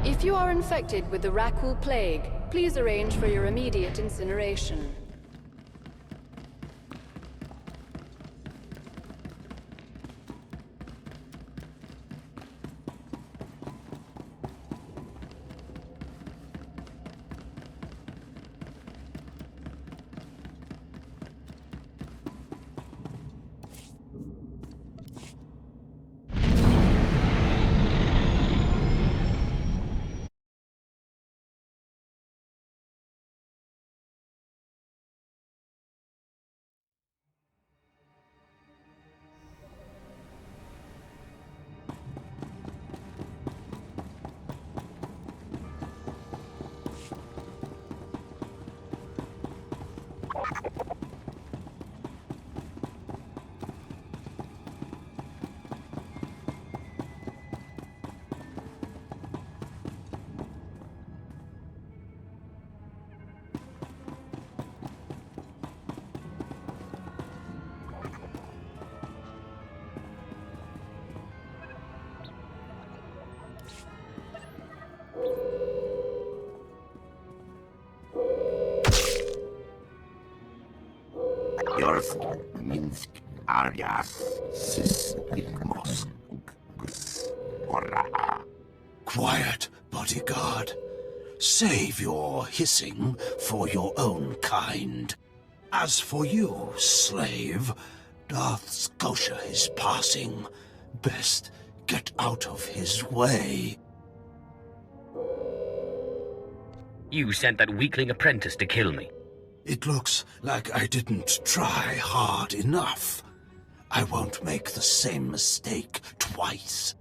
If you are infected with the Rakul Plague, please arrange for your immediate incineration. Minsk Arias Sismos. Quiet, bodyguard. Save your hissing for your own kind. As for you, slave, Darth Scotia is passing. Best get out of his way. You sent that weakling apprentice to kill me. It looks like I didn't try hard enough. I won't make the same mistake twice.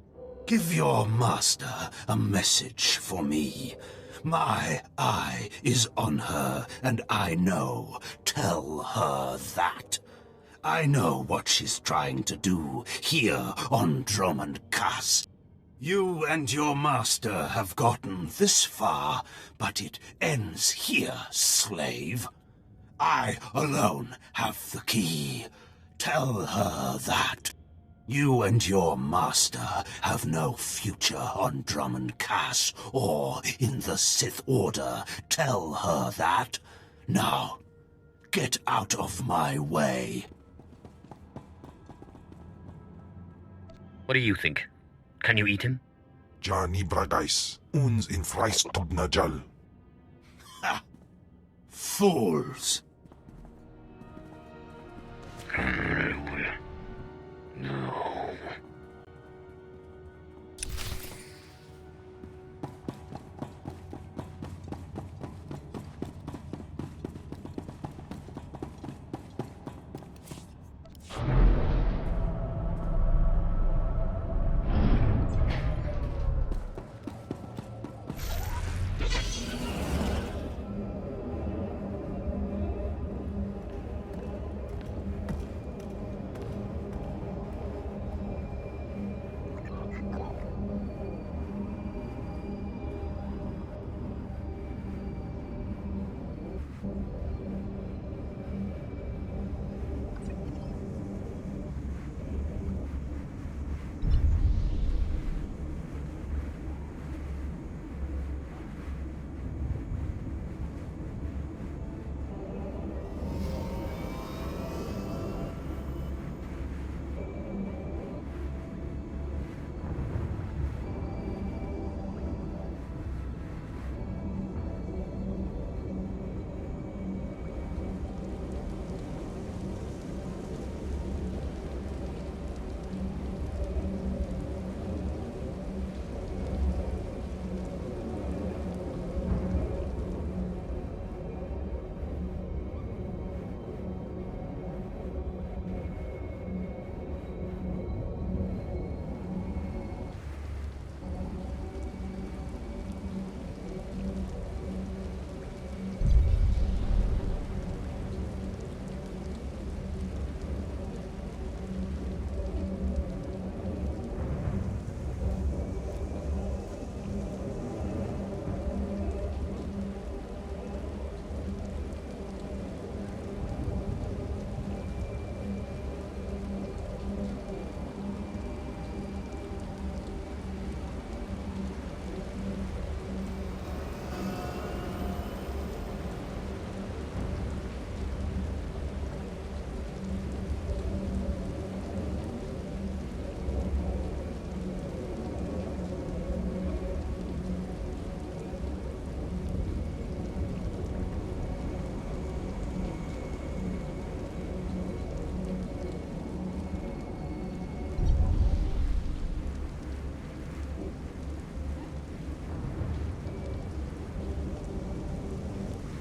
Give your master a message for me. My eye is on her, and I know. Tell her that. I know what she's trying to do here on Drummond Cass. You and your master have gotten this far, but it ends here, slave. I alone have the key. Tell her that. You and your master have no future on Drummond Cass or in the Sith Order. Tell her that. Now, get out of my way. What do you think? Can you eat him? Johnny Bragais, uns in Freistubnajal. Ha! Fools! No.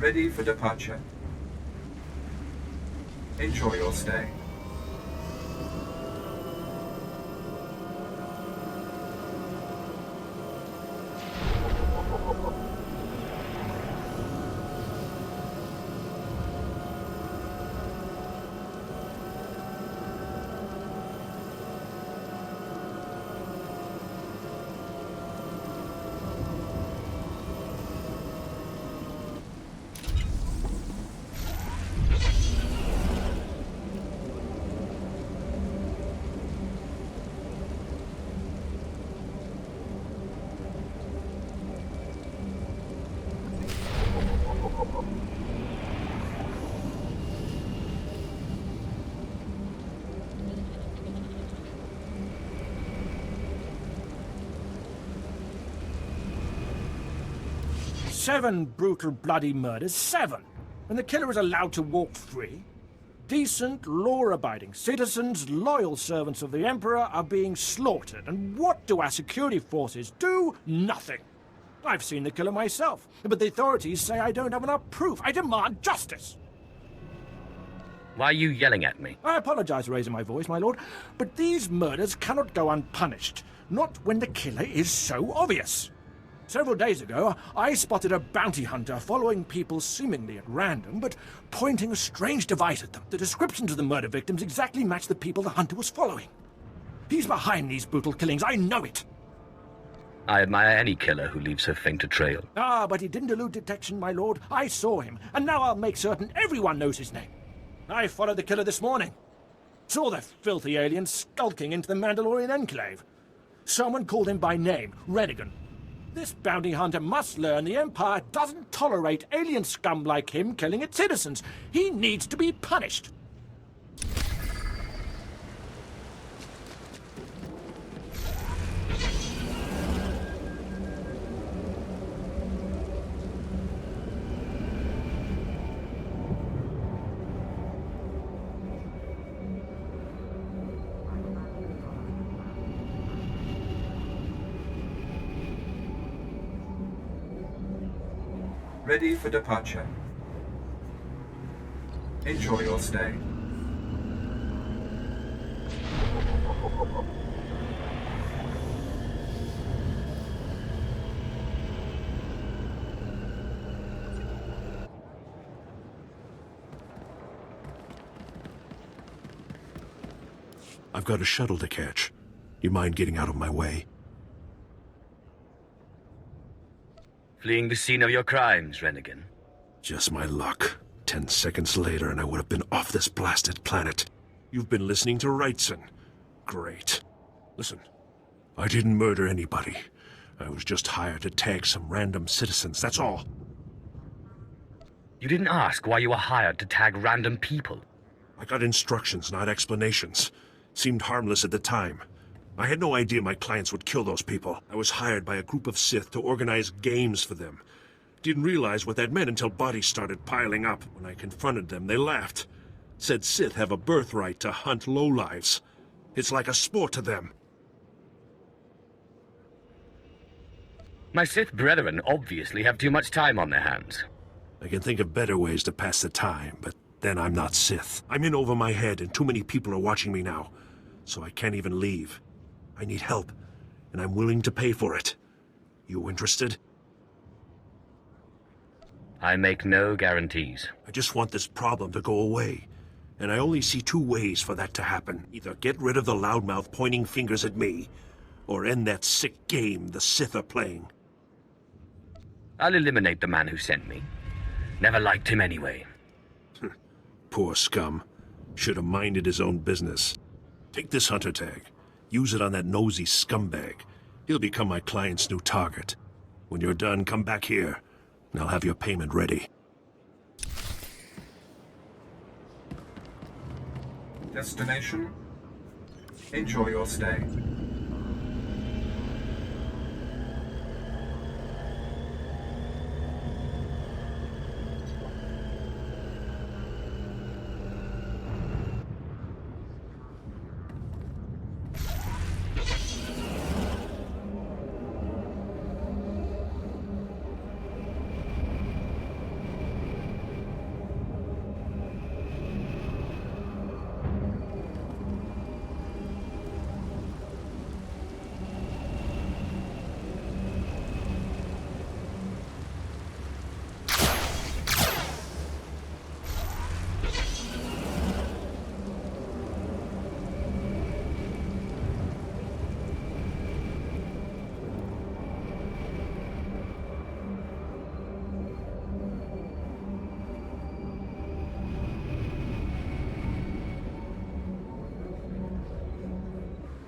Ready for departure. Enjoy your stay. Seven brutal, bloody murders. 7! And the killer is allowed to walk free? Decent, law-abiding citizens, loyal servants of the Emperor are being slaughtered. And what do our security forces do? Nothing. I've seen the killer myself, but the authorities say I don't have enough proof. I demand justice. Why are you yelling at me? I apologize for raising my voice, my lord, but these murders cannot go unpunished. Not when the killer is so obvious. Several days ago, I spotted a bounty hunter following people seemingly at random, but pointing a strange device at them. The descriptions of the murder victims exactly match the people the hunter was following. He's behind these brutal killings, I know it. I admire any killer who leaves a fainter trail. Ah, but he didn't elude detection, my lord. I saw him, and now I'll make certain everyone knows his name. I followed the killer this morning. Saw the filthy alien skulking into the Mandalorian enclave. Someone called him by name, Renegan. This bounty hunter must learn the Empire doesn't tolerate alien scum like him killing its citizens. He needs to be punished. Ready for departure. Enjoy your stay. I've got a shuttle to catch. You mind getting out of my way? Fleeing the scene of your crimes, Renegan. Just my luck. 10 seconds later and I would have been off this blasted planet. You've been listening to Wrightson. Great. Listen, I didn't murder anybody. I was just hired to tag some random citizens, that's all. You didn't ask why you were hired to tag random people. I got instructions, not explanations. Seemed harmless at the time. I had no idea my clients would kill those people. I was hired by a group of Sith to organize games for them. Didn't realize what that meant until bodies started piling up. When I confronted them, they laughed. Said Sith have a birthright to hunt lowlives. It's like a sport to them. My Sith brethren obviously have too much time on their hands. I can think of better ways to pass the time, but then I'm not Sith. I'm in over my head and too many people are watching me now. So I can't even leave. I need help, and I'm willing to pay for it. You interested? I make no guarantees. I just want this problem to go away. And I only see 2 ways for that to happen. Either get rid of the loudmouth pointing fingers at me, or end that sick game the Sith are playing. I'll eliminate the man who sent me. Never liked him anyway. Poor scum. Should have minded his own business. Take this hunter tag. Use it on that nosy scumbag. He'll become my client's new target. When you're done, come back here, and I'll have your payment ready. Destination. Enjoy your stay.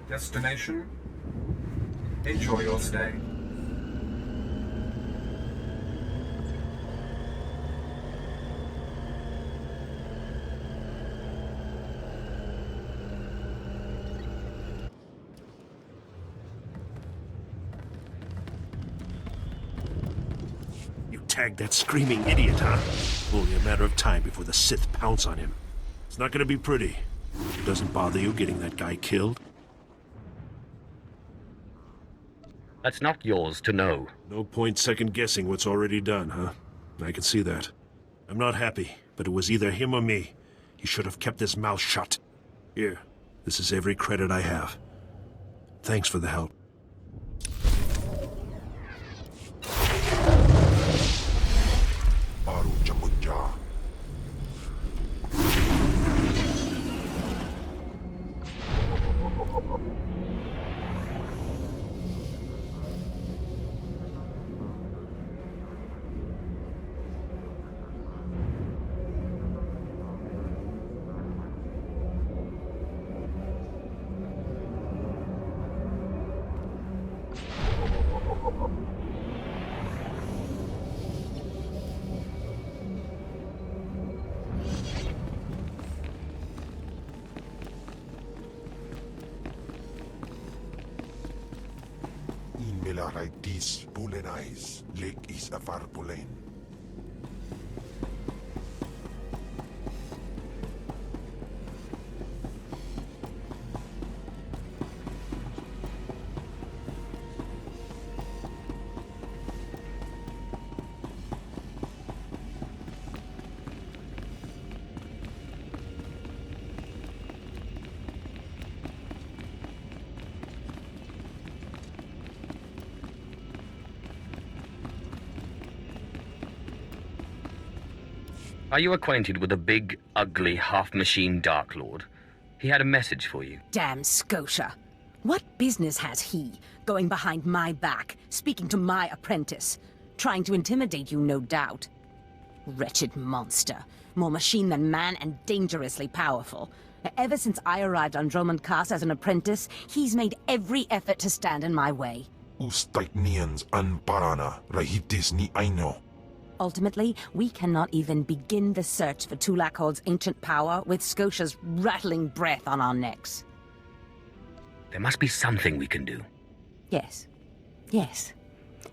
Destination. Enjoy your stay. You tagged that screaming idiot, huh? Only a matter of time before the Sith pounce on him. It's not gonna be pretty. It doesn't bother you getting that guy killed? That's not yours to know. No point second-guessing what's already done, huh? I can see that. I'm not happy, but it was either him or me. He should have kept his mouth shut. Here, this is every credit I have. Thanks for the help. Baru Jamunja. Milaritis Bulenais, Lake is Afar Bulen. Are you acquainted with a big, ugly, half-machine Dark Lord? He had a message for you. Damn Scotia. What business has he going behind my back, speaking to my apprentice? Trying to intimidate you, no doubt. Wretched monster. More machine than man and dangerously powerful. Ever since I arrived on Dromund Kaas as an apprentice, he's made every effort to stand in my way. Ustaitnians an parana, rahitis ni aino. Ultimately, we cannot even begin the search for Tulakhod's ancient power with Scotia's rattling breath on our necks. There must be something we can do. Yes. Yes.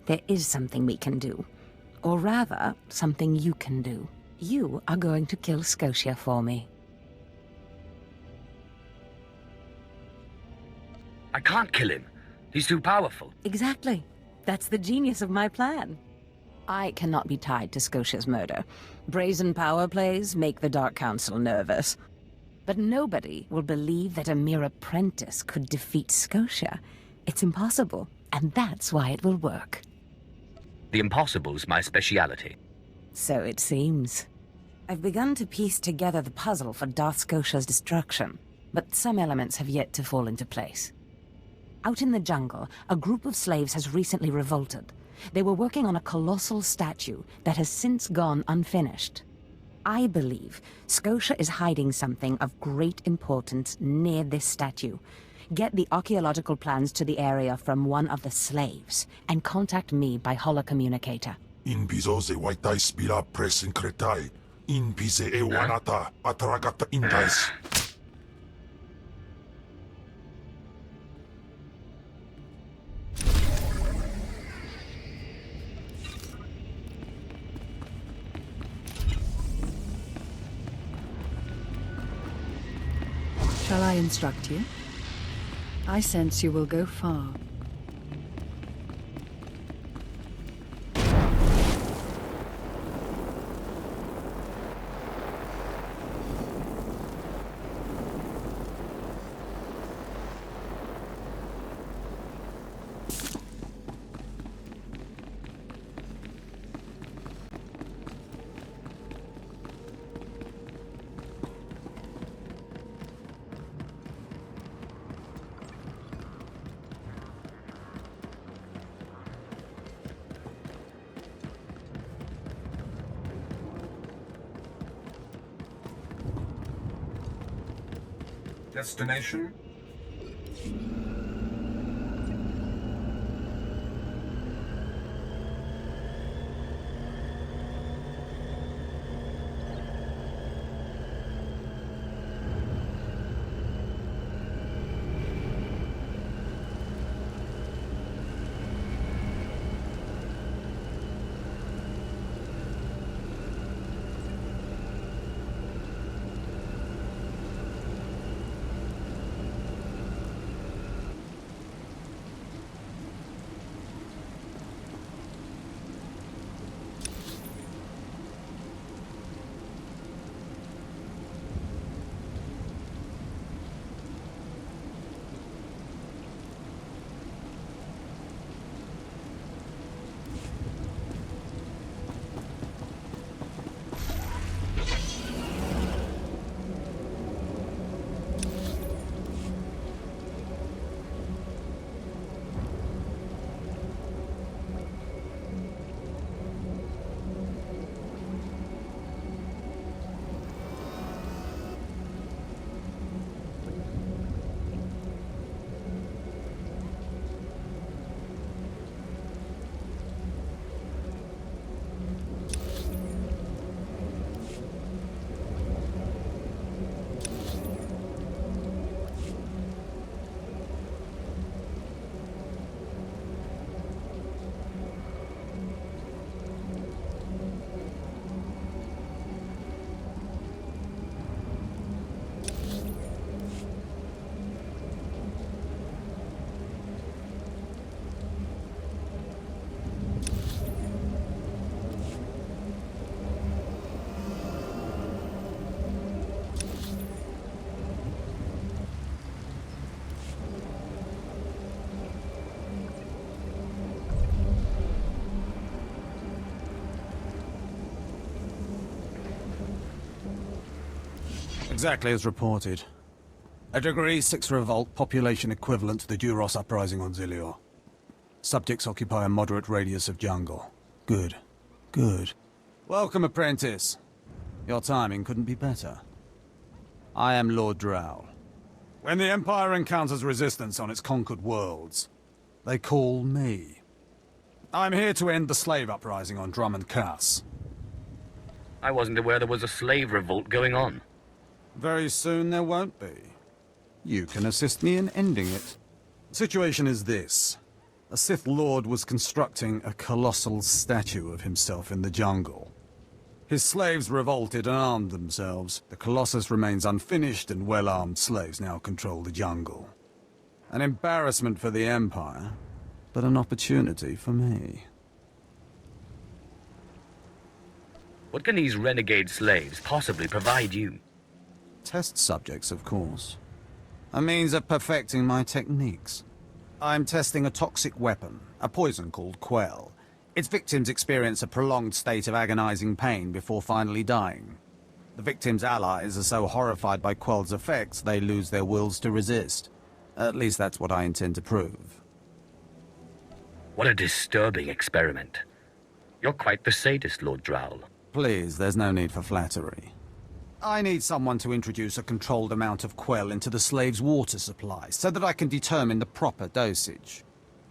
There is something we can do. Or rather, something you can do. You are going to kill Scotia for me. I can't kill him. He's too powerful. Exactly. That's the genius of my plan. I cannot be tied to Scotia's murder. Brazen power plays make the Dark Council nervous. But nobody will believe that a mere apprentice could defeat Scotia. It's impossible, and that's why it will work. The impossible's my speciality. So it seems. I've begun to piece together the puzzle for Darth Scotia's destruction, but some elements have yet to fall into place. Out in the jungle, a group of slaves has recently revolted. They were working on a colossal statue that has since gone unfinished. I believe Scotia is hiding something of great importance near this statue. Get the archaeological plans to the area from one of the slaves, and contact me by holocommunicator. In bizo ze waitai spira presin kretai. In bize e wanata atragata indais. Shall I instruct you? I sense you will go far. Destination. Exactly as reported. A Degree 6 revolt, population equivalent to the Duros uprising on Zilior. Subjects occupy a moderate radius of jungle. Good. Good. Welcome, apprentice. Your timing couldn't be better. I am Lord Drow. When the Empire encounters resistance on its conquered worlds, they call me. I'm here to end the slave uprising on Drummond Cass. I wasn't aware there was a slave revolt going on. Very soon there won't be. You can assist me in ending it. The situation is this. A Sith Lord was constructing a colossal statue of himself in the jungle. His slaves revolted and armed themselves. The Colossus remains unfinished, and well-armed slaves now control the jungle. An embarrassment for the Empire, but an opportunity for me. What can these renegade slaves possibly provide you? Test subjects, of course. A means of perfecting my techniques. I'm testing a toxic weapon, a poison called Quell. Its victims experience a prolonged state of agonizing pain before finally dying. The victims' allies are so horrified by Quell's effects, they lose their wills to resist. At least that's what I intend to prove. What a disturbing experiment. You're quite the sadist, Lord Drow. Please, there's no need for flattery. I need someone to introduce a controlled amount of Quell into the slaves' water supply, so that I can determine the proper dosage.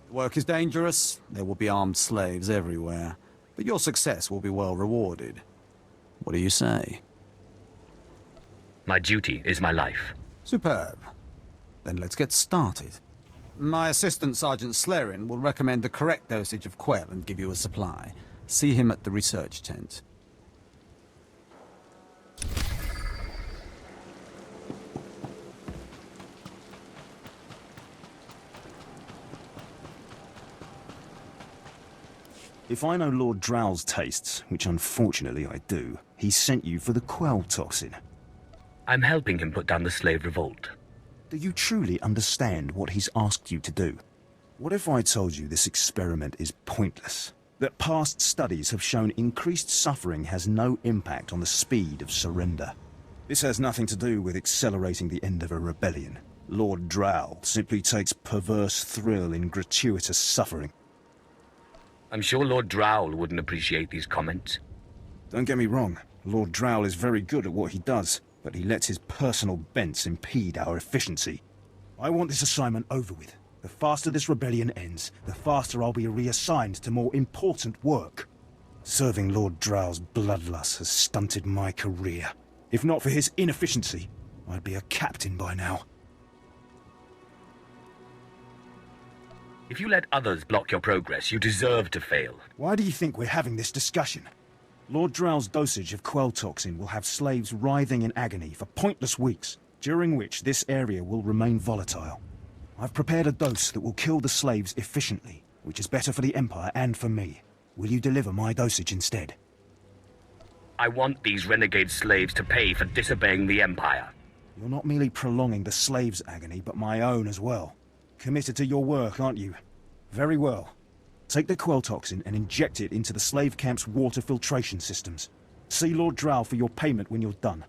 The work is dangerous, there will be armed slaves everywhere, but your success will be well rewarded. What do you say? My duty is my life. Superb. Then let's get started. My assistant, Sergeant Slerin, will recommend the correct dosage of Quell and give you a supply. See him at the research tent. If I know Lord Drow's tastes, which unfortunately I do, he sent you for the Quell toxin. I'm helping him put down the slave revolt. Do you truly understand what he's asked you to do? What if I told you this experiment is pointless? That past studies have shown increased suffering has no impact on the speed of surrender? This has nothing to do with accelerating the end of a rebellion. Lord Drow simply takes perverse thrill in gratuitous suffering. I'm sure Lord Drow wouldn't appreciate these comments. Don't get me wrong, Lord Drow is very good at what he does, but he lets his personal bents impede our efficiency. I want this assignment over with. The faster this rebellion ends, the faster I'll be reassigned to more important work. Serving Lord Drow's bloodlust has stunted my career. If not for his inefficiency, I'd be a captain by now. If you let others block your progress, you deserve to fail. Why do you think we're having this discussion? Lord Drow's dosage of quell toxin will have slaves writhing in agony for pointless weeks, during which this area will remain volatile. I've prepared a dose that will kill the slaves efficiently, which is better for the Empire and for me. Will you deliver my dosage instead? I want these renegade slaves to pay for disobeying the Empire. You're not merely prolonging the slaves' agony, but my own as well. Committed to your work, aren't you? Very well. Take the quell toxin and inject it into the slave camp's water filtration systems. See Lord Drow for your payment when you're done.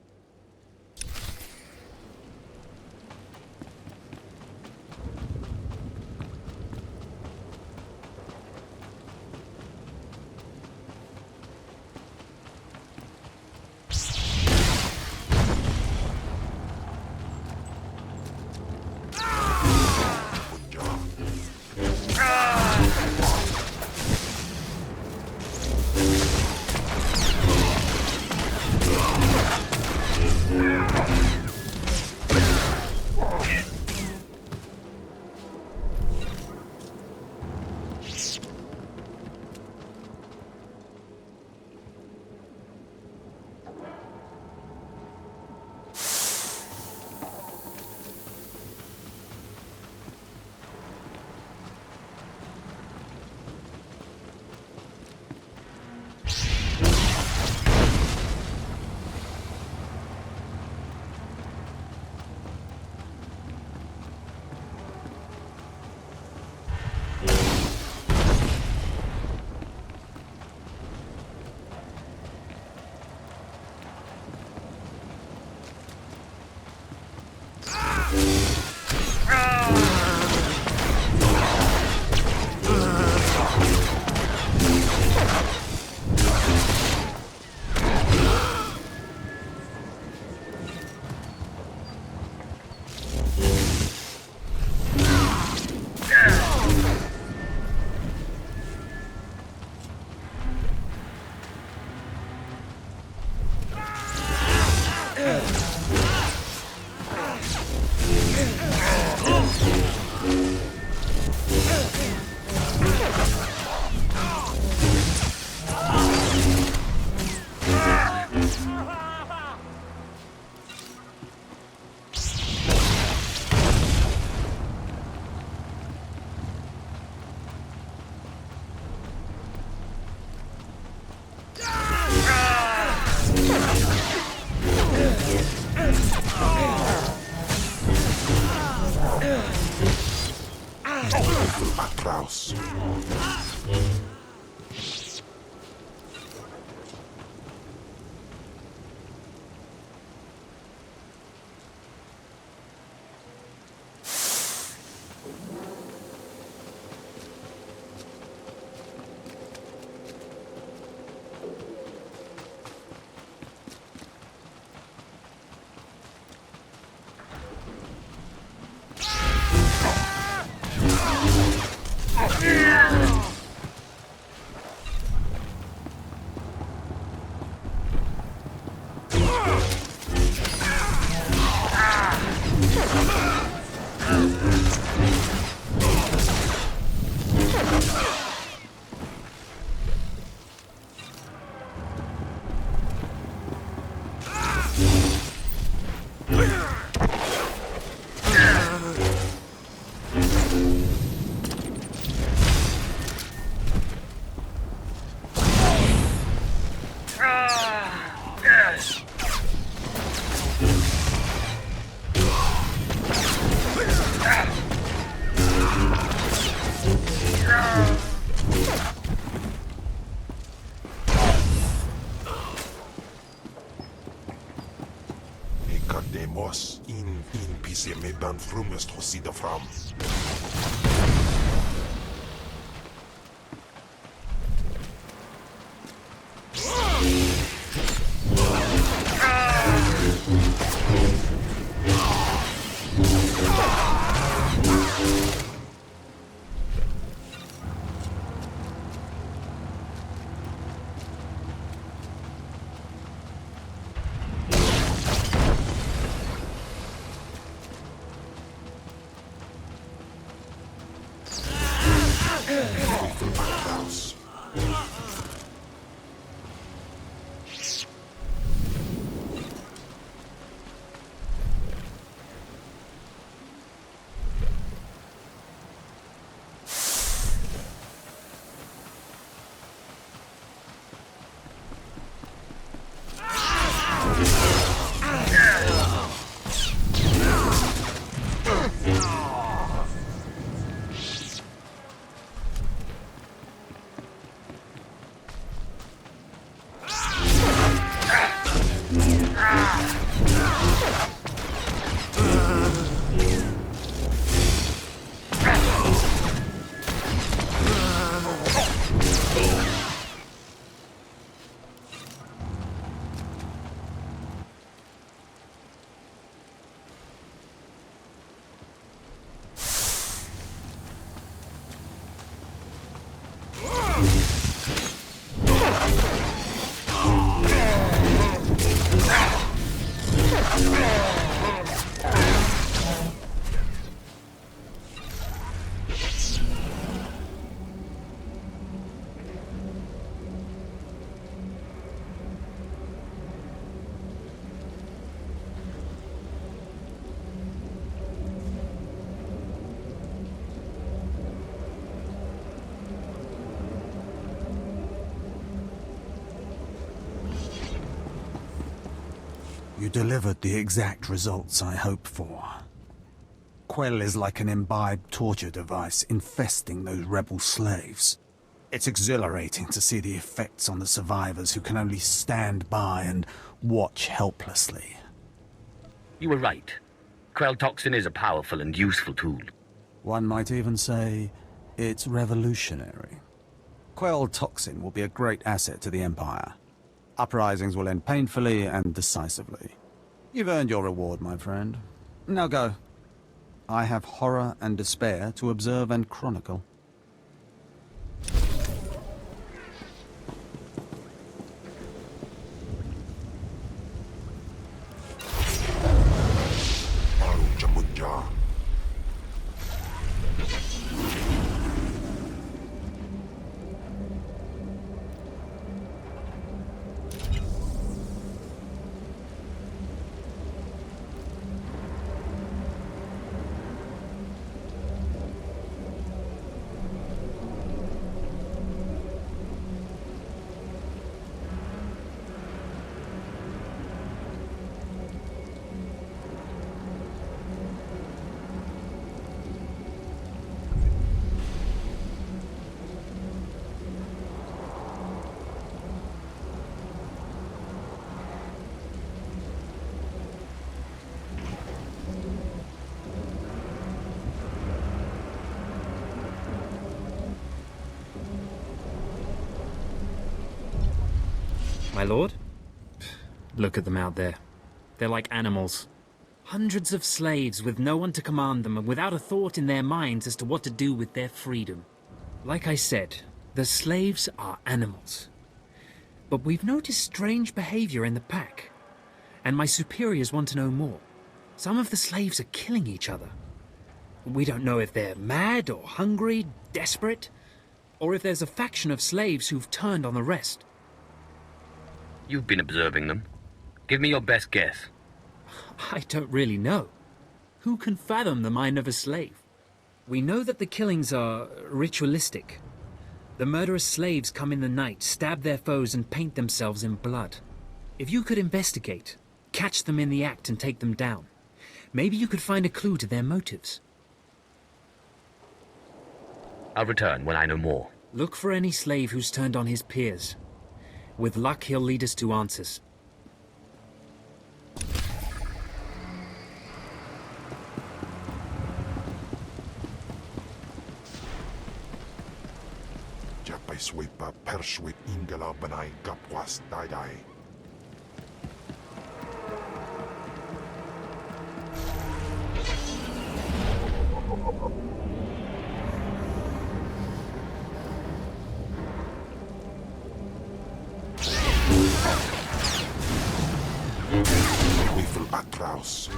Macross. Academos in pise medan frumest hosida fram. You delivered the exact results I hoped for. Quell is like an imbibed torture device infesting those rebel slaves. It's exhilarating to see the effects on the survivors who can only stand by and watch helplessly. You were right. Quell toxin is a powerful and useful tool. One might even say it's revolutionary. Quell toxin will be a great asset to the Empire. Uprisings will end painfully and decisively. You've earned your reward, my friend. Now go. I have horror and despair to observe and chronicle. My lord? Look at them out there. They're like animals. Hundreds of slaves with no one to command them and without a thought in their minds as to what to do with their freedom. Like I said, the slaves are animals. But we've noticed strange behavior in the pack. And my superiors want to know more. Some of the slaves are killing each other. We don't know if they're mad or hungry, desperate, or if there's a faction of slaves who've turned on the rest. You've been observing them. Give me your best guess. I don't really know. Who can fathom the mind of a slave? We know that the killings are ritualistic. The murderous slaves come in the night, stab their foes and paint themselves in blood. If you could investigate, catch them in the act and take them down, maybe you could find a clue to their motives. I'll return when I know more. Look for any slave who's turned on his peers. With luck, he'll lead us to answers. Japay swipa perswit ingala banay kapwas daday. Wifel Atraus.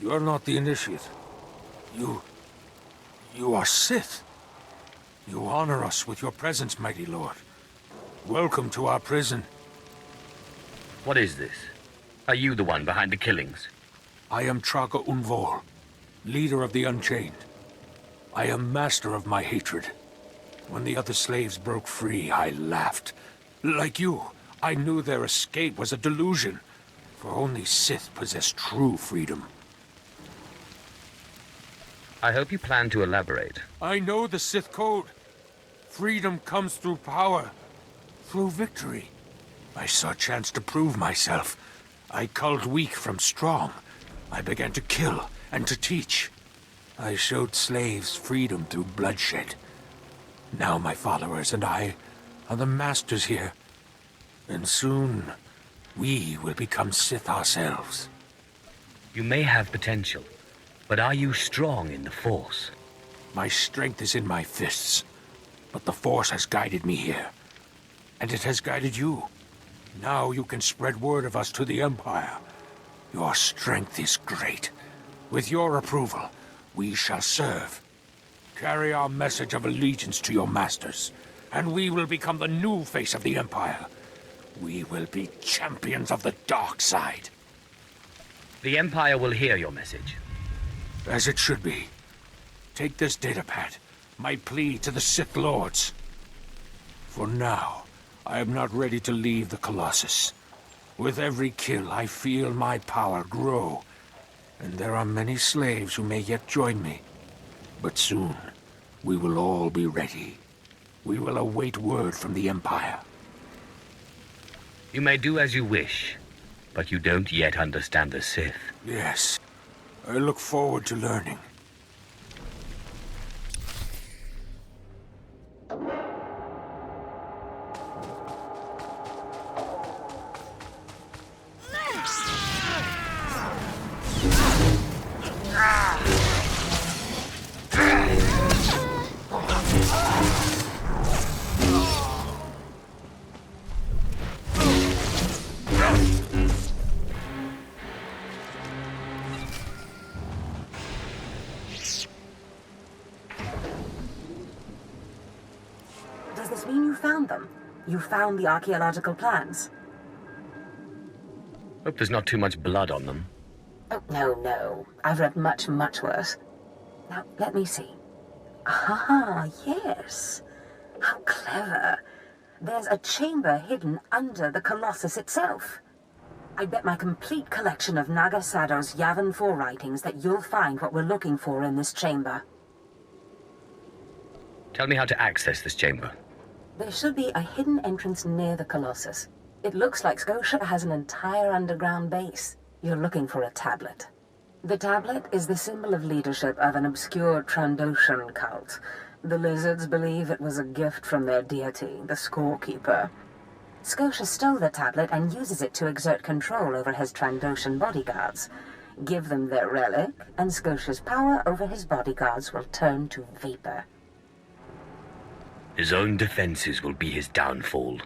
You are not the Initiate. You are Sith. You honor us with your presence, mighty lord. Welcome to our prison. What is this? Are you the one behind the killings? I am Traga Unvor, leader of the Unchained. I am master of my hatred. When the other slaves broke free, I laughed. Like you, I knew their escape was a delusion, for only Sith possess true freedom. I hope you plan to elaborate. I know the Sith code. Freedom comes through power, through victory. I saw a chance to prove myself. I culled weak from strong. I began to kill and to teach. I showed slaves freedom through bloodshed. Now my followers and I are the masters here. And soon, we will become Sith ourselves. You may have potential, but are you strong in the Force? My strength is in my fists, but the Force has guided me here. And it has guided you. Now you can spread word of us to the Empire. Your strength is great. With your approval, we shall serve. Carry our message of allegiance to your masters, and we will become the new face of the Empire. We will be champions of the dark side. The Empire will hear your message. As it should be. Take this datapad, my plea to the Sith Lords. For now, I am not ready to leave the Colossus. With every kill, I feel my power grow. And there are many slaves who may yet join me. But soon, we will all be ready. We will await word from the Empire. You may do as you wish, but you don't yet understand the Sith. Yes. I look forward to learning. Does this mean you found them? You found the archaeological plans? Hope there's not too much blood on them. Oh, no. I've read much, much worse. Now, let me see. Ah, yes. How clever. There's a chamber hidden under the Colossus itself. I bet my complete collection of Naga Sado's Yavin 4 writings that you'll find what we're looking for in this chamber. Tell me how to access this chamber. There should be a hidden entrance near the Colossus. It looks like Scotia has an entire underground base. You're looking for a tablet. The tablet is the symbol of leadership of an obscure Trandoshan cult. The lizards believe it was a gift from their deity, the Scorekeeper. Scotia stole the tablet and uses it to exert control over his Trandoshan bodyguards. Give them their relic, and Scotia's power over his bodyguards will turn to vapor. His own defenses will be his downfall.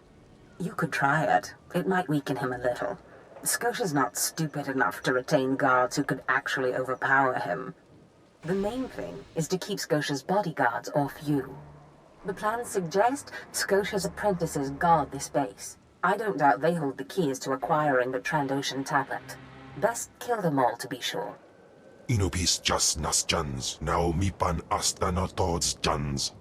You could try it. It might weaken him a little. Scotia's not stupid enough to retain guards who could actually overpower him. The main thing is to keep Scotia's bodyguards off you. The plans suggest Scotia's apprentices guard this base. I don't doubt they hold the keys to acquiring the Trandoshan tablet. Best kill them all to be sure. Inubis just nas jans, now mipan astana tods jans.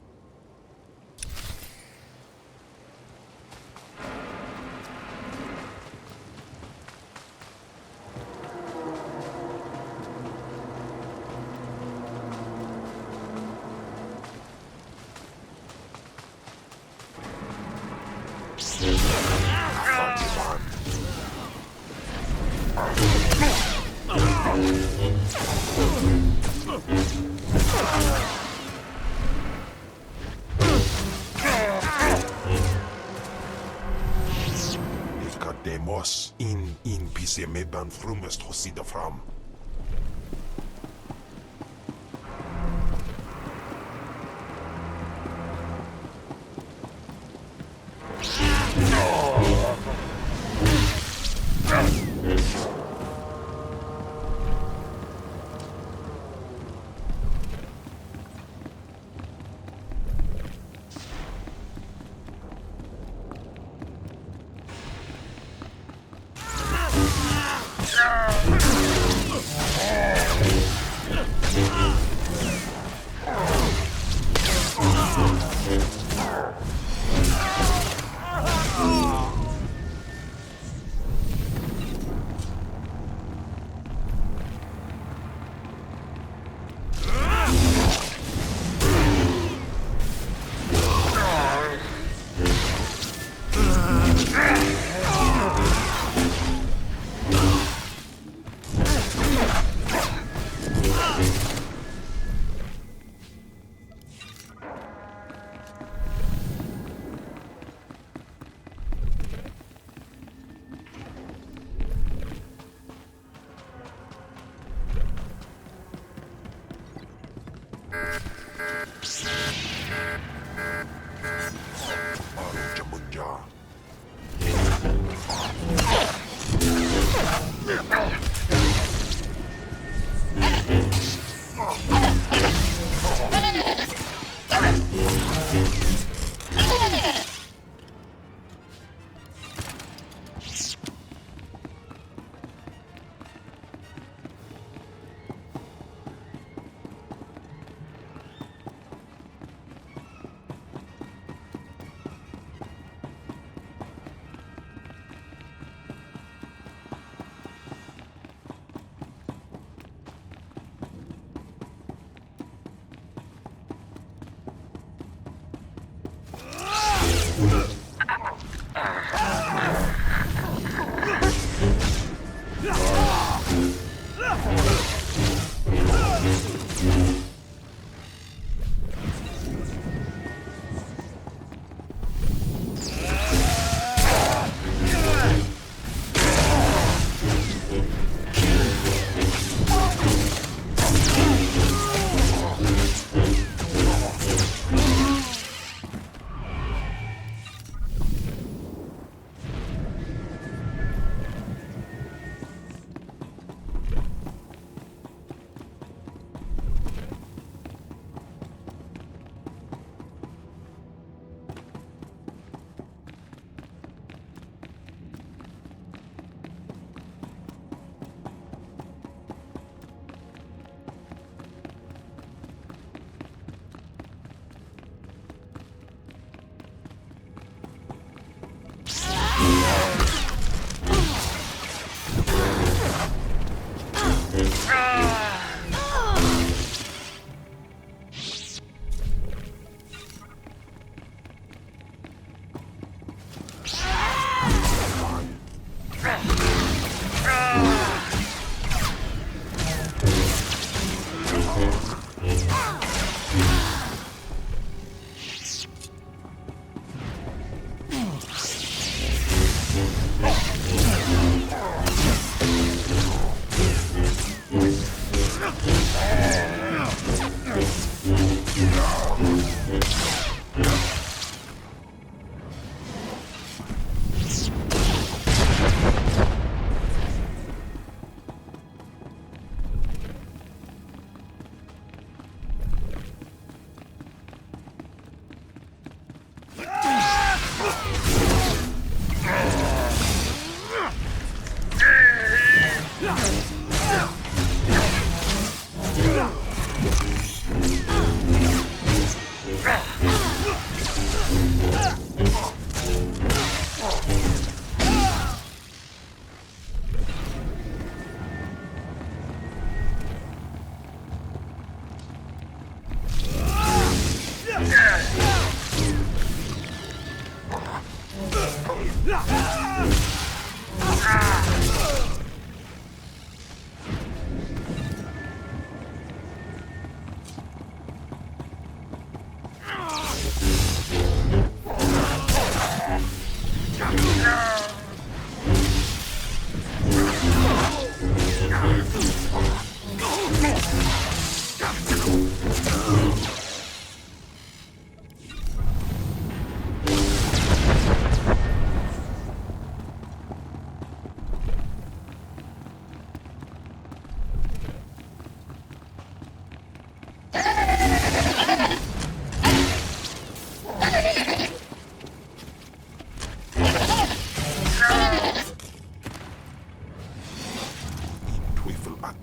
Demos in pise meban frumest hosida fram.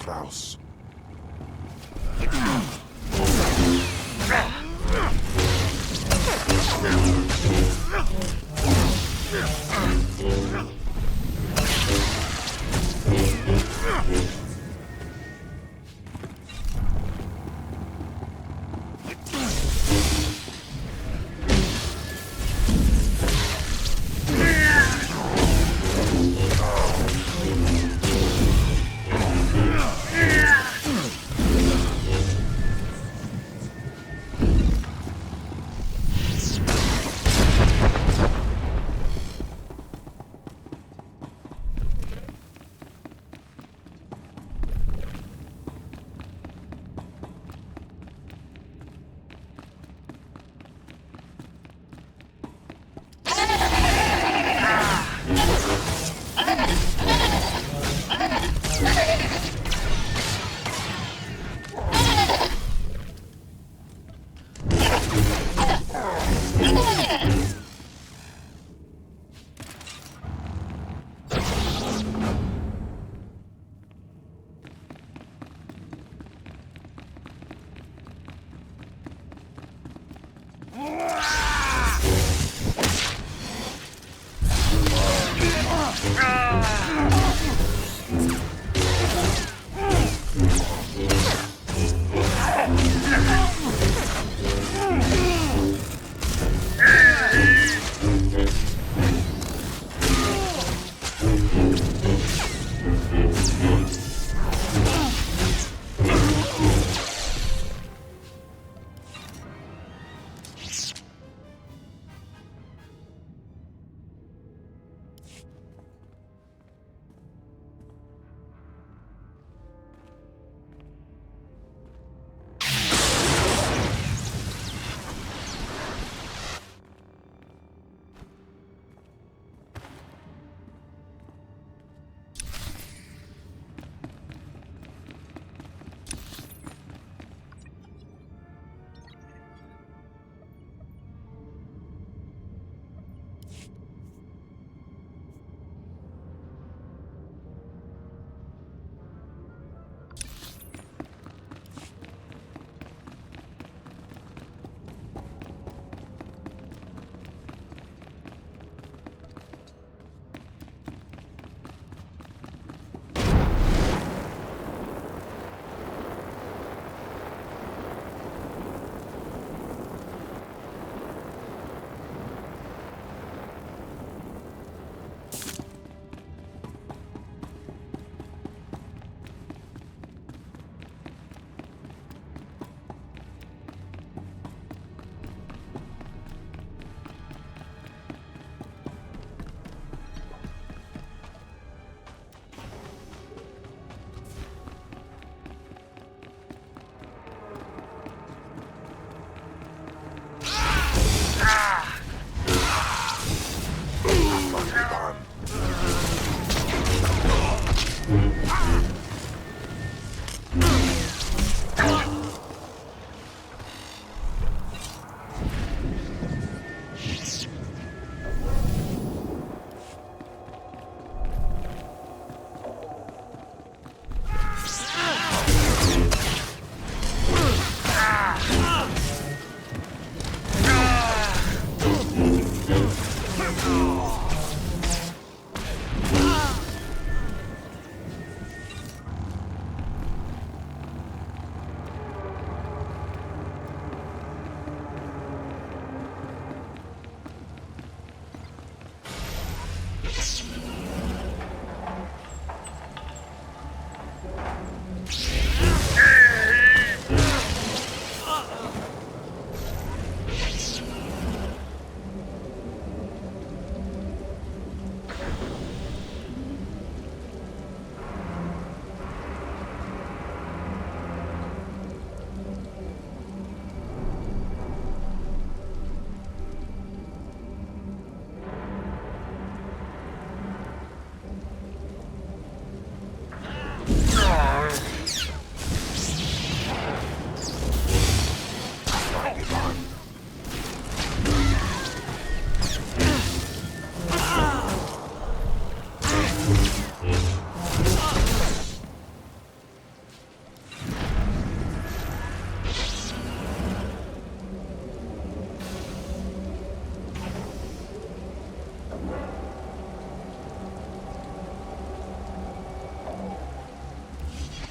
Klaus. Yeah.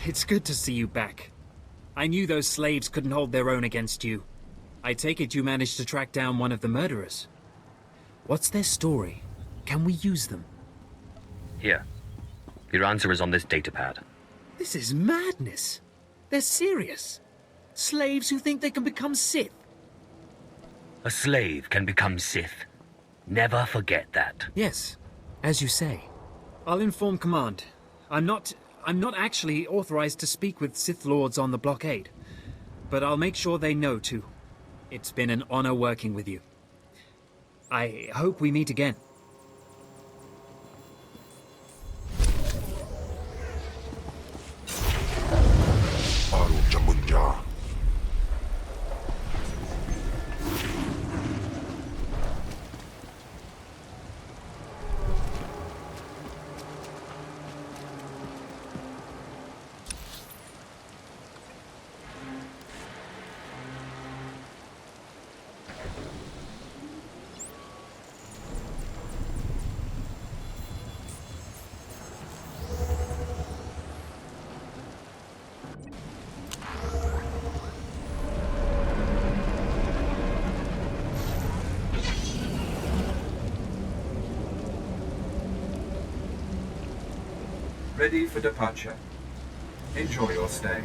It's good to see you back. I knew those slaves couldn't hold their own against you. I take it you managed to track down one of the murderers. What's their story? Can we use them? Here. Your answer is on this datapad. This is madness. They're serious. Slaves who think they can become Sith. A slave can become Sith. Never forget that. Yes, as you say. I'll inform Command. I'm not actually authorized to speak with Sith Lords on the blockade, but I'll make sure they know too. It's been an honor working with you. I hope we meet again. Ready for departure. Enjoy your stay.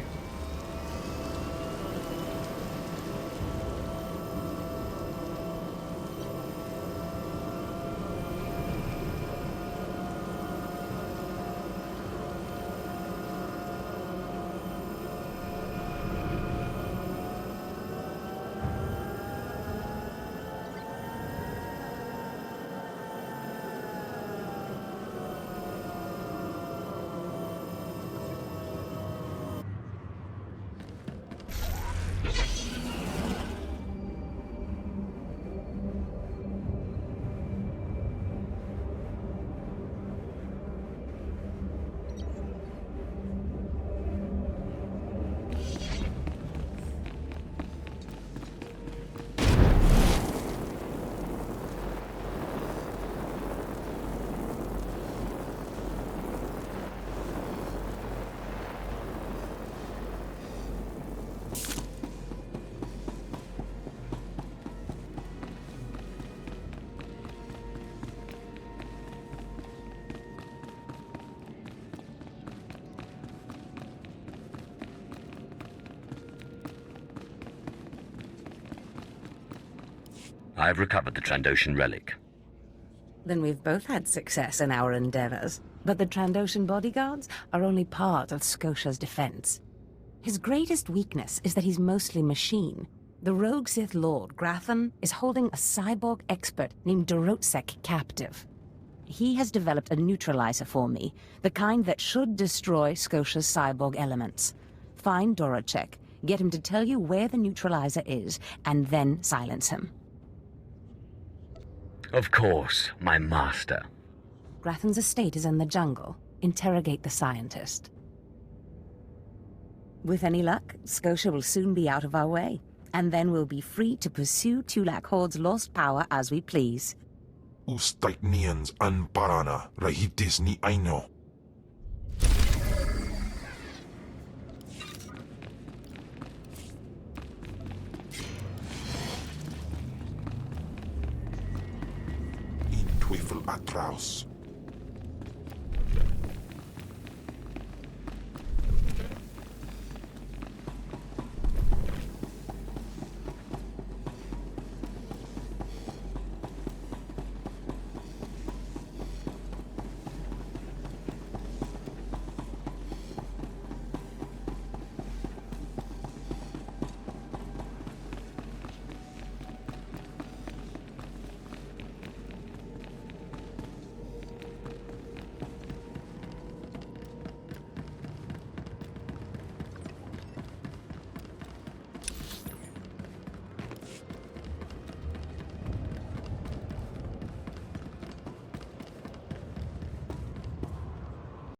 I've recovered the Trandoshan relic. Then we've both had success in our endeavors. But the Trandoshan bodyguards are only part of Scotia's defense. His greatest weakness is that he's mostly machine. The rogue Sith Lord, Grathan, is holding a cyborg expert named Dorotsek captive. He has developed a neutralizer for me, the kind that should destroy Scotia's cyborg elements. Find Dorotsek, get him to tell you where the neutralizer is, and then silence him. Of course, my master. Grathan's estate is in the jungle. Interrogate the scientist. With any luck, Scotia will soon be out of our way, and then we'll be free to pursue Tulak Horde's lost power as we please. Ustait nians an parana, rahitis ni aino. In Twyfel atraus.